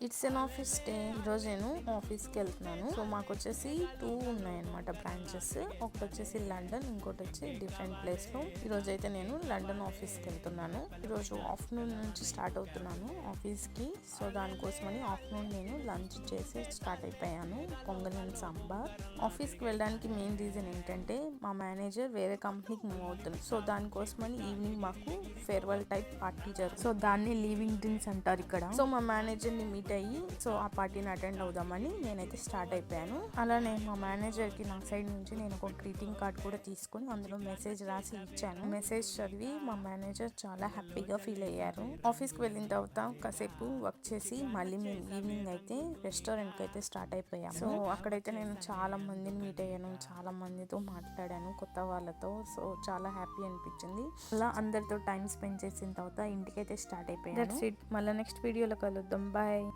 It's an office day. ఈరోజు నేను ఆఫీస్కి వెళ్తున్నాను. సో మాకు వచ్చేసి 2 ఉన్నాయన్నమాట బ్రాంచెస్. ఒకటి వచ్చేసి లండన్, ఇంకోటి వచ్చి డిఫరెంట్ ప్లేస్లో. ఈరోజు అయితే నేను లండన్ ఆఫీస్కి వెళ్తున్నాను. ఈరోజు ఆఫ్టర్నూన్ నుంచి స్టార్ట్ అవుతున్నాను ఆఫీస్కి. సో దానికోసమని ఆఫ్టర్నూన్ నేను లంచ్ చేసి స్టార్ట్ అయిపోయాను. పొంగల్ అండ్ సాంబార్. ఆఫీస్కి వెళ్ళడానికి మెయిన్ రీజన్ ఏంటంటే మా మేనేజర్ వేరే కంపెనీకి మూవ్ అవుతుంది. సో దానికోసమని ఈవినింగ్ మాకు ఫేర్వెల్ టైప్ పార్టీ జరుగుతుంది. సో దాన్ని లీవింగ్ డ్రింక్స్ అంటారు ఇక్కడ. సో మా మేనేజర్ని మీట్ అయ్యి సో ఆ పార్టీని అటెండ్ అవుదామని నేనైతే స్టార్ట్ అయిపోయాను. అలానే మా మేనేజర్కి నా సైడ్ నుంచి నేను ఒక గ్రీటింగ్ కార్డ్ కూడా తీసుకుని అందులో మెసేజ్ రాసి ఇచ్చాను. మెసేజ్ చదివి మా మేనేజర్ చాలా హ్యాపీగా ఫీల్ అయ్యారు. ఆఫీస్కి వెళ్ళిన తర్వాత కాసేపు వర్క్ చేసి మళ్ళీ మేము ఈవినింగ్ అయితే రెస్టారెంట్కి అయితే స్టార్ట్ అయిపోయాము. సో అక్కడైతే నేను చాలా మందిని మీట్ అయ్యాను, చాలా మందితో మాట్లాడాను, కొత్త వాళ్ళతో. సో చాలా హ్యాపీ అనిపించింది. అలా అందరితో టైం స్పెండ్ చేసిన తర్వాత ఇంటికైతే స్టార్ట్ అయిపోయాను. That's it. మళ్ళీ నెక్స్ట్ వీడియోలో కలుద్దాం. బాయ్.